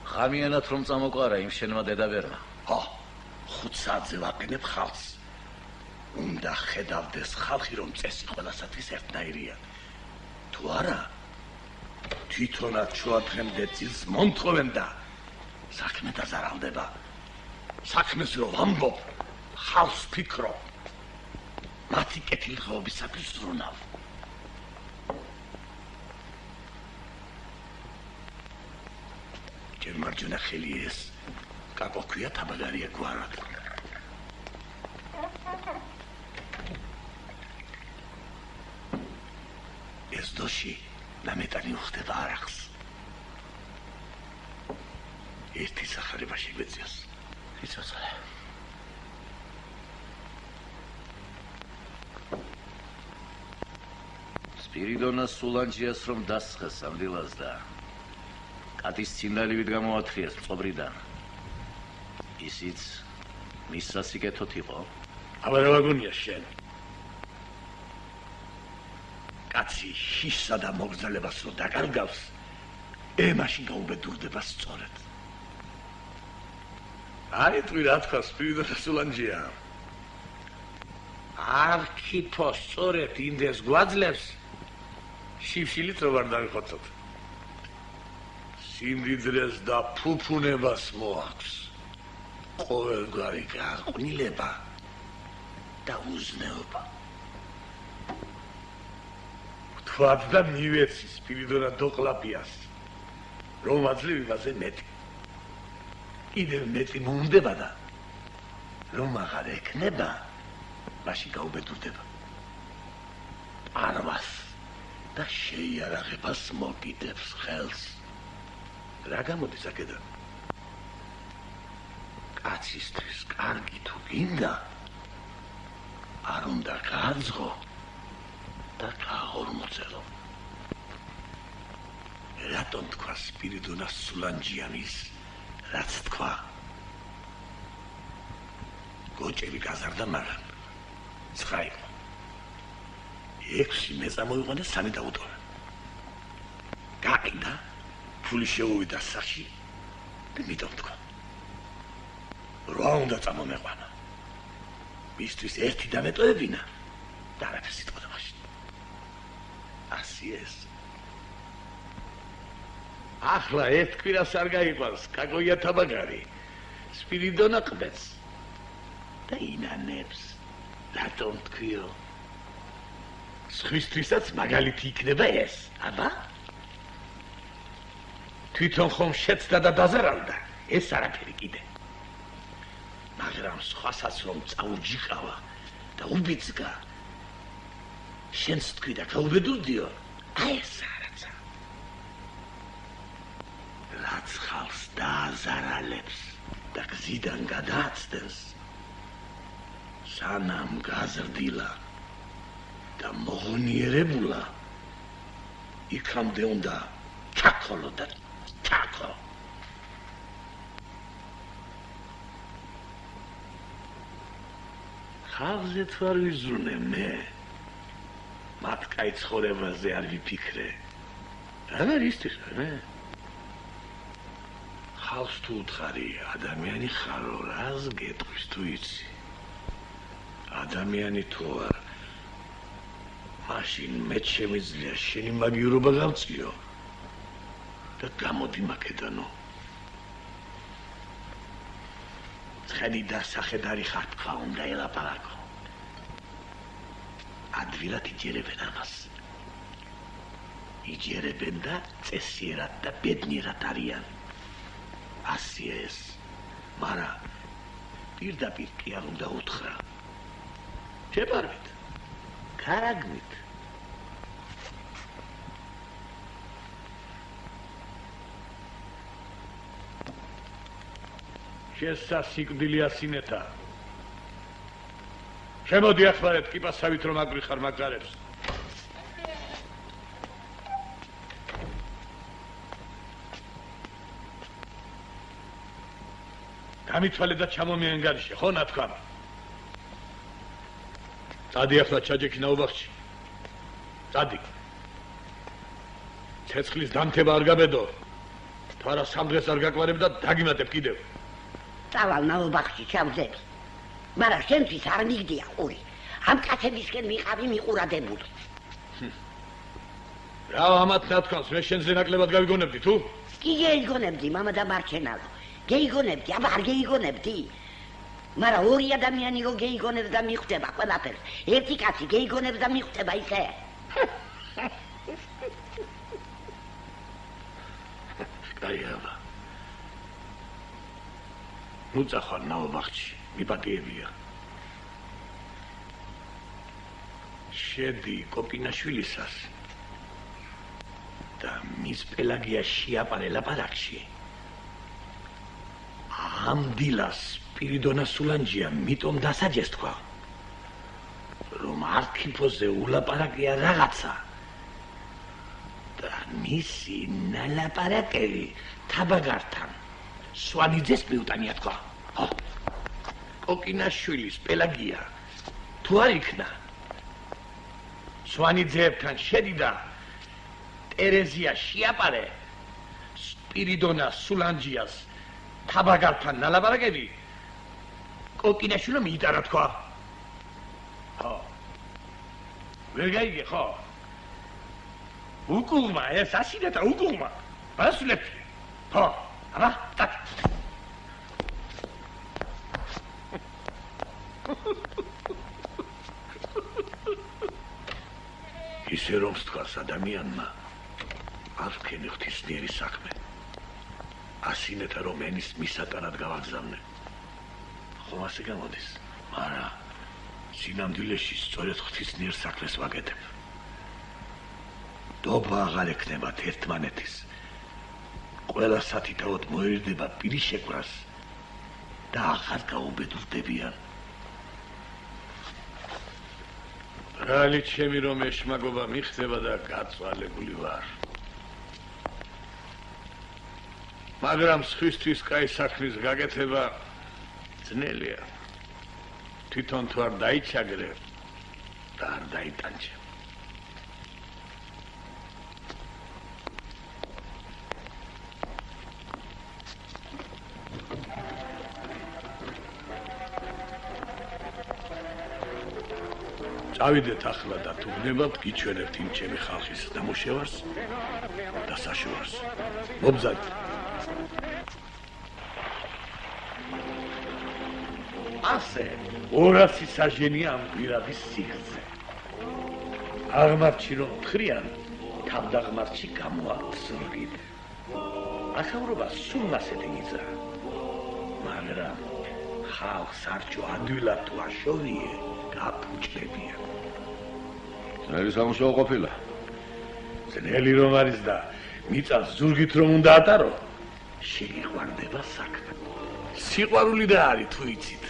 ღამიანად რომ წამოყარა იმ შენმა დედაბერმა. ხუთსაათზე ვაკენებ ხალხს. უნდა ხედავდეს ხალხი რომ წესი ყველასათვის ერთნაირია. თუ არა, თვითონაც შუადღემდე წილს მომთხოვენ და საქმე დაზარალდება. საქმეს რომ ვამბობ, ხალხს ფიქრობ. მათი კეთილდღეობისათვის ზრუნავ. მარჯვენა ხელი ეს კაკოქვია თაბაგარია გვარად ეს დოში ნამეტანი უხდება არახს ერთი სახარება შეგვეციოს იცოცხლე სპირიდონას სულანჯიას რომ დასხეს ამდილას და კატის ცინდალივით გამოათხიეს მწყობრიდან. ისიც მის სასიკეთოდ იყო. აბა რა ვაგონია შენ? კაცი შიშსა და მოგზალებას რო დაკარგავს, მაშინ გაუბედურდება სწორედ. აი თუ რა თქვა სპირიდონა სულანჯია. არქიპო სწორედ ინდეს გვაძლევს შიფშილით რო ვარ დავიხოცოთ. სიმდიდრეს და ფუფუნებას მოაქვს. ყოველგვარი გაყვნილება და უზნეობა. ვთქვათ და მივეცი სპირიდონა დოკლაპიას, რომ აძლევებაზე მეტი. კიდევ მეტი მომდება და რომ აღარ ექნება, მაშინ გაუბედურდება. არვას და შეიარაღებას მოკიდებს ხელს. რა გამოდის აქედან? კაცისთვის კარგი თუ გინდა არ უნდა გააძღო და გააღორმოწელო. რატომ თქვა სპირიდონას სულანჯიანის რაც თქვა? გოჭები გაზარდა, მაგრამ 9 იყო. 6 მე წამოიყვანა 3 დაუტოვე. გაყიდა, ფული შეუვიდა სახში და მითომ თქვა. 8 უნდა წამომეყვანა. მისთვის 1 დამეტოვებინა და არაფერს იტყოდა მაშინ. ასე ეს. ახლა ერთ კვირას არ გაიყვანს კაკოია თაბაგარი. სპირიდონა ყბეს და ინანებს. რატომ თქვიო? სხვისთვისაც მაგალითი იქნება ეს, აბა? თვითონ ხომ შეცდა და დაზარალდა, ეს არაფერი კიდე. მაგრამ სხვასაც რომ წაუჯიყავა და უბიძგა, შენს თქვი და გაუბედურდიო, აი ეს არაცა. რაც ხალხს დააზარალებს და გზიდან გადააცდენს, სანამ გაზრდილა და მოღონიერებულა, იქამდე უნდა ჩაქოლო და ჩაქო. ხალხზე თუ არ ვიზრუნე მე, მათ კაი ცხოვრებაზე არ ვიფიქრე. რა ისთის მე? ხალხს თუ უთხარი, ადამიანი ხარო, რას გეტყვის თუ იცი? ადამიანი თუ არ, მაშინ მე შემიძლია შენი მაგივრობა გავწიო და გამოდი მაკედანო. ცხენი და სახედარი ხარ თქვა უნდა ელაპარაკო. ადვილად იჯერებენ ამას. იჯერებენ და წესიერად და ბედნიერად არიან. ასე ეს, მაგრამ პირდაპირ კი არ უნდა უთხრა. შეპარვით, ქარაგმით. შესასიკვდილი ასინეთა. შემოდი ახლა კიპასავით რომ აგვიხარ მაგარებს. გამithვალე და ჩამომი ანგარიში, ხო ნათქვა? წადი ახლა ჩაჯექი ნაუბახში. წადი. ცეცხლის დამთება არ გაბედო. თვარა 3 დღეს არ გაკვარებ და დაგიმატებ კიდევ. წავალ ნაუბახში ჩავძები. მაგრამ შენთვის არ მიგდია ყური. ამ კაცებისკენ მიყავი მიყურადებული. რა ამათ ნათქვამს მე შენზე ნაკლებად გავიგონებდი თუ? კი გეიგონებდი მამა და მარჩენალო. გეიგონებდი, აბა არ გეიგონებდი. მაგრამ ორი ადამიანი რო გეიგონებს და მიხვდება ყველაფერს. ერთი კაცი გეიგონებს და მიხვდება ისე. კაი აბა. ნუ წახვალ ნაუბახში, მიპატიებია. შედი კოკინაშვილისას და მის პელაგია შეაპარე ლაპარაკში. ამ დილას სპირიდონა სულანჯია მიტომ დასაჯეს თქვა, რომ არქიპოზე ულაპარაკია რაღაცა და მისი ნალაპარაკები თაბაგართან სვანიძეს მიუტანია თქვა. კოკინაშვილის პელაგია თუ არ იქნა, სვანიძეებთან შედიდა ტერეზია შეაპარე სპირიდონა სულანჯიას თაბაგართან ნალაპარაკები კოკინაშვილო მიიტანა თქვა. ხო. ვერ გაიგე ხო? უკულმა ეს ასინეთა უკულმა. ასულეთ. ხო. აბა, ტაკ. ისე რომ თქვას ადამიანმა არ ქენი ღვთისმიერი საქმე. ასინეთა რომ ენის მისატანად გავაგზავნე. ხომ ასე გამოდის? მაგრამ სინამდვილეში სწორედ ღვთისმიერ საქმეს ვაკეთებ. დობა აღარ ექნებათ ერთმანეთის. ყველა სათითაოდ მოერდება პირის შეკვრას და აღარ გაუბედურდებიან. რალი ჩემი რომ ეშმაგობა მიხდება და გაწვალებული ვარ. მაგრამ სხვისთვის კაი საქმის გაკეთება ძნელია. თვითონ თუ არ დაიჩაგრე და არ დაიტანჯე. წავიდეთ ახლა და თუ გნებავთ გიჩვენებთ იმ ჩემი ხალხის დამუშევარს და საშუალს. მობზადეთ. ასე 200 საჟენია ამ გვირაბის სიგრძე. აღმართში რომ თხრიან, თავდაღმართში გამოაქვთ ზურგით. ახალობა სულ ასეთი იზრა. მაგრამ ხალხს არჩო ადვილად თუ აშოვიე, გაფუჭდებიან. ძნელი სამუშაო ყოფილა. ძნელი რომ არის და მიწას ზურგით რომ უნდა ატარო, შეიყვარდება საქმე. სიყვარული და არის თუ იცით.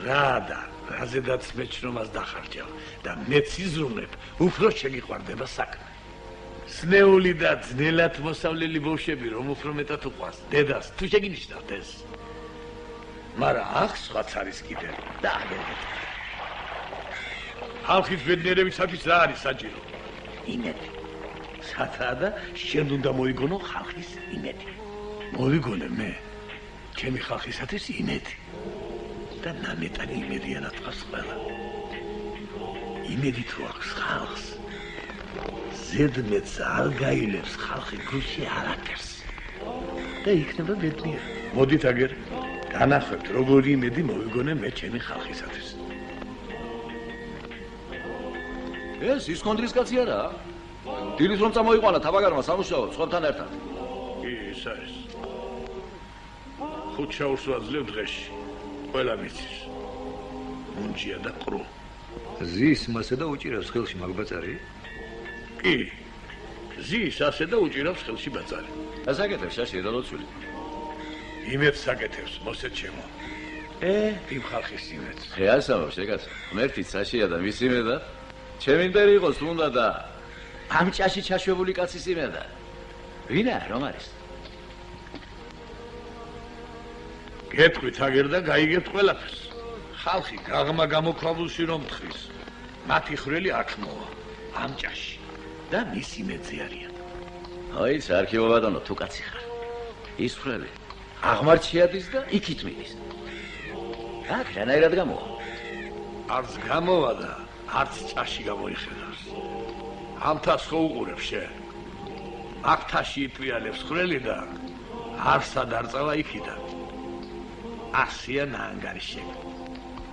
რა და რაზედაც მეჩნომას დახარჯავ და მეც იზრუნებ, უფრო შეგიყვარდება საქმე. სნეული და ძნელად მოსავლელი ბავშვები რომ უფრო მეტად უყვარს დედას, თუ შეგინიშნავთ ეს. მაგრამ ახ სხვაც არის კიდე და აგერგეთ. ხალხის ბედნიერებისათვის რა არის საჭირო? იმედი. სათაა და შენ უნდა მოიგონო ხალხის იმედი. მოიგონე მე ჩემი ხალხისათვის იმედი. და ნამეტანი იმედია ნათქვას ყველა. იმედი თუ აქვს ხალხს, ზედმეტს არ გაილებს ხალხი გულში არაფერს და იქნება ბედნიერი. მოდით აგერ განახვევთ როგორი იმედი მოვიგონე მე ჩემი ხალხისათვის. ეს ის კონდრის კაცი არა? დილის რომ წამოიყვანა თავაგარმა სამუშაოდ სხვებთან ერთად. კი, ის არის. ხუთ შაურს ვაძლევ დღეში. ყველა მიცის. მუნჯია და ყრუ. ზის მასე და უჭირავს ხელში მაგბაწარი? კი. ზის ასე და უჭირავს ხელში ბაწარი. ასაკეთებს შაში დალოცული. იმედს საკეთებს მოსე ჩემო. იმ ხალხის იმედს. ხე ასამობს ეგაცა. ღმერთიც საშია და მის იმედა. ჩემი იმპერი იყოს თუნდა და ამ ჭაში ჩაშვებული კაცის იმედა. ვინა რომ არის? გეტყვით აგერ და გაიგებთ ყველაფერს. ხალხი გაღმა გამოქვაბულში რომ თხრის. მათი ხვრელი აქ მოვა, ამ ჭაში და მის იმედზე არიან. აიც არქივო ბატონო, თუ კაცი ხარ. ის ხვრელი აღმართში ადის და იქით მიდის. აქ რანაირად გამოვა? არც გამოვა და არც ჭაში გამოიხედავს. ამთას ხო უყურებ შე? აქთაში იტვიალებს ხვრელი და არსა დარწავა იქიდან. ასია ნანგარიშები.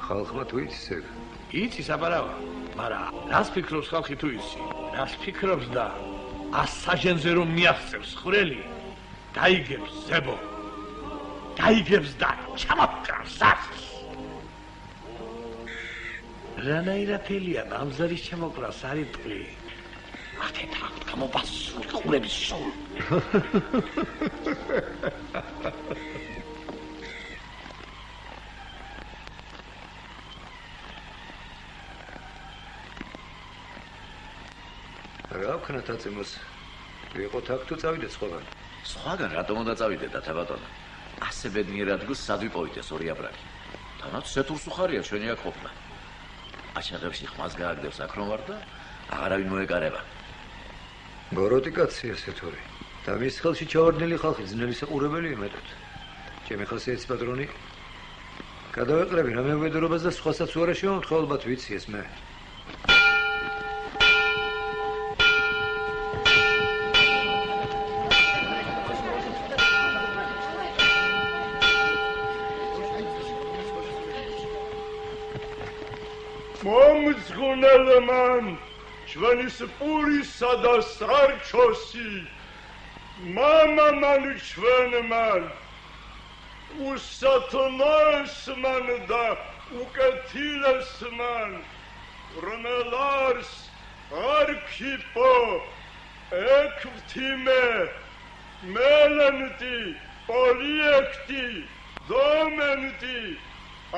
ხალხმა თუ იცის ეგ? იცის აბარავა, მაგრამ რას ფიქრობს ხალხი თუ იცი? რას ფიქრობს და 100 საჟენზე რომ მიაღწევს ხვრელი, დაიგებს ზებო. დაიგებს და ჩამოჰკრავს ას. რანაირად ელია ნამზარის ჩამოყრას არის ტყვი. ათეთ აქ გამობასული ყურების სულ. რა ვქნათ აწემოს? ვიყოთ აქ თუ წავიდეთ სხვაგან? სხვაგან რატომ უნდა წავიდეთ და ბატონო? ასე ბედნიერად გულს სადვიპოვიდეს ორი აბრაკი. თანაც სეთურს უხარია ჩვენი აქ ყოფნა. აჩაღებში ხმას გააგდებს აქ რომ ვარ და აღარავინ მოეკარება. გოროტი კაცია სეთური. და მის ხელში ჩავარდნილი ხალხი ძნელი საყურებელია მეტად. ჩემი ხასიათის პატრონი. გადავეყრები რა მევედრობას და სხვასაც უარა შემოთხოვ ალბათ ვიცი ეს მე. მომძღვნელმან ჩვენის პურისა და სარჩოსი მამამან ჩვენმან უსათნოესმან და უკეთილესმან რომელარს არქიპო ექვთიმე მელენდი პოლიექტი დომენტი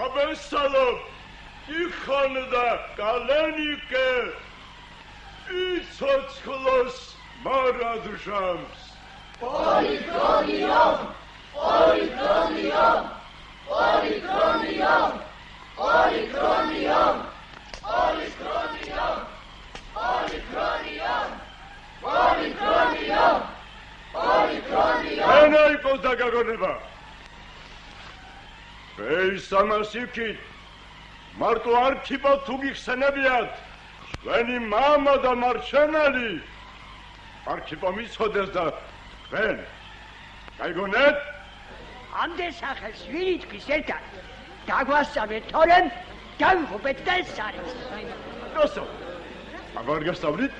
აბესალო იქონდა კალენიკე იცოცხლოს მარადშამს პოლიქრონიომ პოლიქრონიომ პოლიქრონიომ პოლიქრონიომ პოლიქრონიომ პოლიქრონიომ პოლიქრონიომ პოლიქრონიომ ენა იყოს დაგაგონება ეს ამასიქით მარტო არქიპო თუ გიხსენებიათ ჩვენი მამა და მარჩენელი არქიპო მიცოდეს და თქვენ გაიგონეთ ამდენ სახელს ვინი თქვის ერთად დაგვასწავლეთ თორემ გავიღობეთ და ეს არის ნოსო აღარ გასწავლით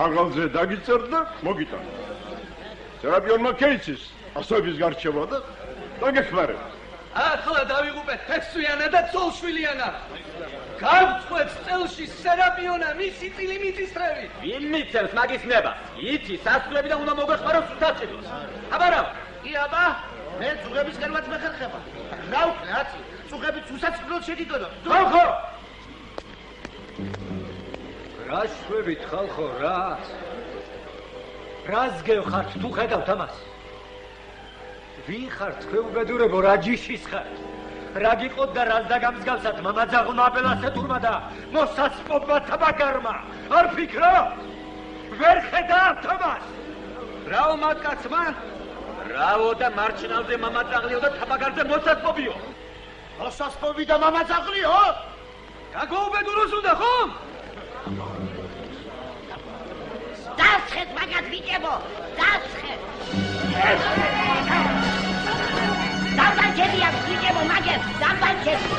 აღალზე დაგიწერთ და მოგიტანთ სერაპიონმა კეიცის ასოების გარჩევა და დაგეხმარებთ ახლა დავიღუპეთ თესვიანა და ცოლშვილიანა გავწყვეტ წელში სერაპიონა მისი წილი მიწისრევი ვინ მიცემს მაგის ნება იცი სასწრები და უნდა მოგეხმაროს უთაჭიდოს აბარა კი აბა მე წუღების კერვაც მეხერხება რა ვქნა აცი წუღები უსაცილოდ შედიდოდა ხალხო რა შვებით ხალხო რას გევხართ თუ ხედავთ ამას ვინ ხარ თქვენ უბედურებო რა ჯიშის ხარ რა გიყოთ და რას დაგამსგავსათ მამაძაღლმა აბელასეთურმა და მოსასპობმა თაბაგარმა არ ფიქრობ ვერ ხედავთ ამას რაო მატკაცმა რაო და მარჩნალზე მამაძაღლიო და თაბაგარზე მოსასპობიო მოსასპობი და მამაძაღლიო გაგოუბედუროს უნდა ხომ დასხეთ მაგათ ბიჭებო დასხეთ დამბანჩებია ბიჭებო მაგეთ დამბანჩები